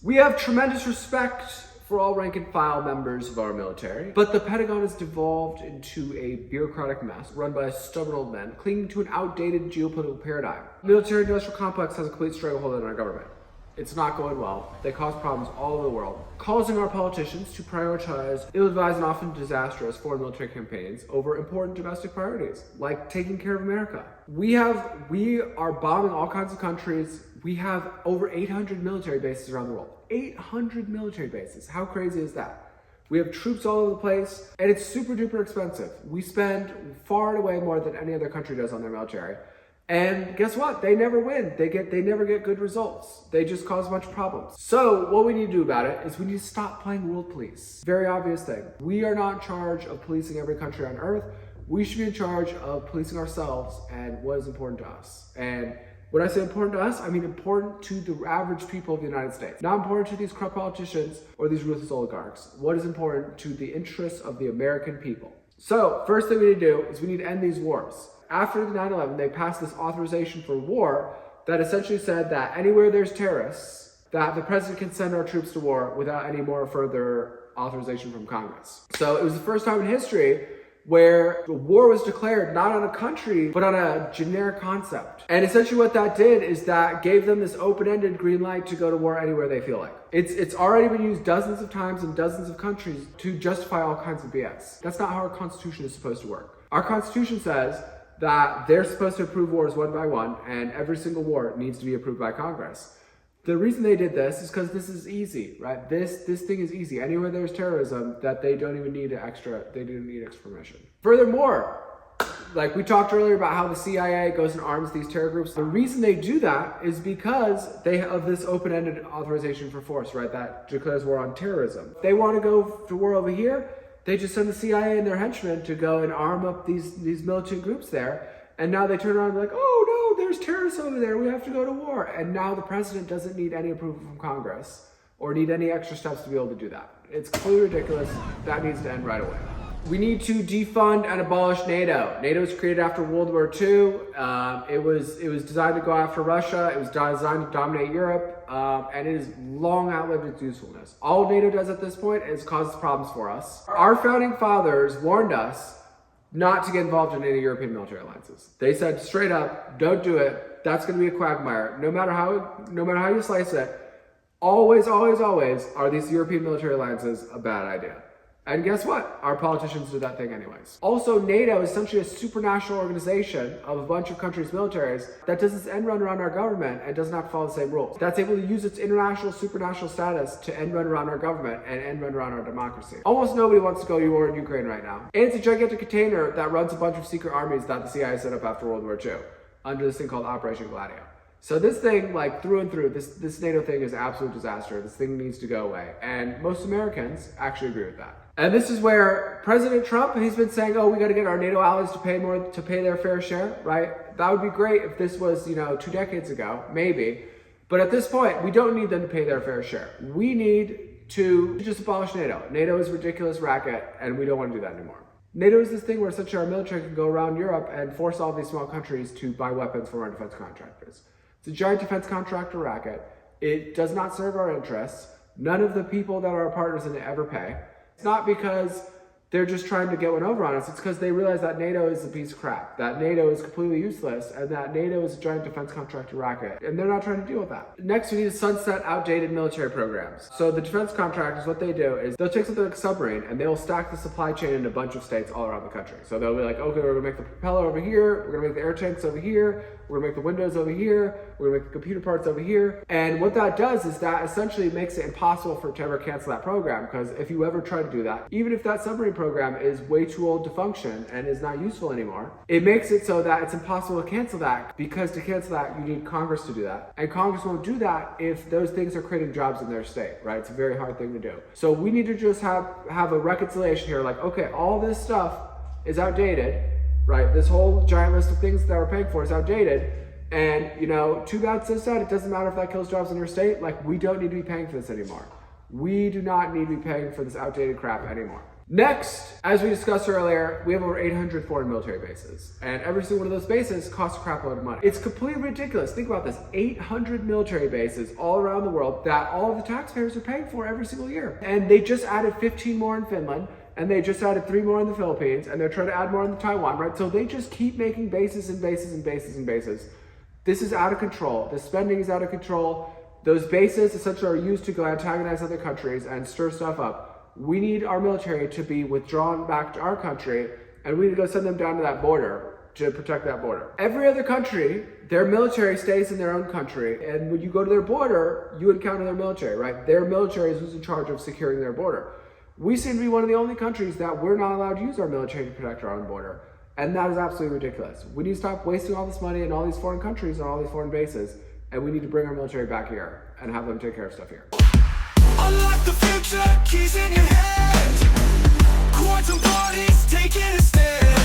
We have tremendous respect for all rank and file members of our military, but the Pentagon has devolved into a bureaucratic mess run by stubborn old men clinging to an outdated geopolitical paradigm. The military-industrial complex has a complete stranglehold on our government. It's not going well. They cause problems all over the world, causing our politicians to prioritize ill-advised and often disastrous foreign military campaigns over important domestic priorities, like taking care of America. We are bombing all kinds of countries. We have over 800 military bases around the world. 800 military bases. How crazy is that? We have troops all over the place, and it's super duper expensive. We spend far and away more than any other country does on their military. And guess what? They never win. They never get good results. They just cause a bunch of problems. So what we need to do about it is we need to stop playing world police. Very obvious thing. We are not in charge of policing every country on earth. We should be in charge of policing ourselves and what is important to us. And when I say important to us, I mean important to the average people of the United States. Not important to these corrupt politicians or these ruthless oligarchs. What is important to the interests of the American people? So first thing we need to do is we need to end these wars. After the 9/11, they passed this authorization for war that essentially said that anywhere there's terrorists, that the president can send our troops to war without any more further authorization from Congress. So it was the first time in history where the war was declared not on a country, but on a generic concept. And essentially what that did is that gave them this open-ended green light to go to war anywhere they feel like. It's already been used dozens of times in dozens of countries to justify all kinds of BS. That's not how our Constitution is supposed to work. Our Constitution says that they're supposed to approve wars one by one, and every single war needs to be approved by Congress. The reason they did this is because this is easy, right? This thing is easy. Anywhere there's terrorism, that they don't need extra permission. Furthermore, like we talked earlier about how the CIA goes and arms these terror groups. The reason they do that is because they have this open-ended authorization for force, right? That declares war on terrorism. If they want to go to war over here, they just send the CIA and their henchmen to go and arm up these militant groups there. And now they turn around and be like, oh no, there's terrorists over there. We have to go to war. And now the president doesn't need any approval from Congress or need any extra steps to be able to do that. It's completely ridiculous. That needs to end right away. We need to defund and abolish NATO. NATO was created after World War II. It was designed to go after Russia. It was designed to dominate Europe, and it has long outlived its usefulness. All NATO does at this point is causes problems for us. Our founding fathers warned us not to get involved in any European military alliances. They said straight up, don't do it. That's going to be a quagmire. No matter how you slice it, always are these European military alliances a bad idea. And guess what? Our politicians do that thing anyways. Also, NATO is essentially a supranational organization of a bunch of countries' militaries that does this end run around our government and doesn't have to follow the same rules. That's able to use its international supranational status to end run around our government and end run around our democracy. Almost nobody wants to go to war in Ukraine right now. And it's a gigantic container that runs a bunch of secret armies that the CIA set up after World War II under this thing called Operation Gladio. So this thing, like through and through, this NATO thing is an absolute disaster. This thing needs to go away. And most Americans actually agree with that. And this is where President Trump, he's been saying, oh, we got to get our NATO allies to pay their fair share, right? That would be great if this was, 2 decades ago, maybe. But at this point, we don't need them to pay their fair share. We need to just abolish NATO. NATO is a ridiculous racket, and we don't want to do that anymore. NATO is this thing where essentially our military can go around Europe and force all these small countries to buy weapons from our defense contractors. It's a giant defense contractor racket. It does not serve our interests. None of the people that are our partners in it ever pay. It's not because they're just trying to get one over on us. It's because they realize that NATO is a piece of crap, that NATO is completely useless, and that NATO is a giant defense contractor racket. And they're not trying to deal with that. Next, we need to sunset outdated military programs. So the defense contractors, what they do is they'll take something like a submarine and they'll stack the supply chain in a bunch of states all around the country. So they'll be like, okay, we're gonna make the propeller over here, we're gonna make the air tanks over here, we're gonna make the windows over here, we're gonna make the computer parts over here. And what that does is that essentially makes it impossible for it to ever cancel that program, because if you ever try to do that, even if that submarine program is way too old to function and is not useful anymore, it makes it so that it's impossible to cancel that, because to cancel that, you need Congress to do that. And Congress won't do that if those things are creating jobs in their state, right? It's a very hard thing to do. So we need to just have a reconciliation here, like, okay, all this stuff is outdated, right? This whole giant list of things that we're paying for is outdated. And, too bad, so sad. It doesn't matter if that kills jobs in your state. Like, we don't need to be paying for this anymore. We do not need to be paying for this outdated crap anymore. Next, as we discussed earlier, we have over 800 foreign military bases, and every single one of those bases costs a crap load of money. It's completely ridiculous. Think about this, 800 military bases all around the world that all of the taxpayers are paying for every single year. And they just added 15 more in Finland, and they just added 3 more in the Philippines, and they're trying to add more in Taiwan, right? So they just keep making bases and bases and bases and bases. This is out of control. The spending is out of control. Those bases essentially are used to go antagonize other countries and stir stuff up. We need our military to be withdrawn back to our country, and we need to go send them down to that border to protect that border. Every other country, their military stays in their own country, and when you go to their border, you encounter their military, right? Their military is who's in charge of securing their border. We seem to be one of the only countries that we're not allowed to use our military to protect our own border, and that is absolutely ridiculous. We need to stop wasting all this money in all these foreign countries and all these foreign bases, and we need to bring our military back here and have them take care of stuff here. Unlock the future, keys in your head. Quantum bodies taking a stand.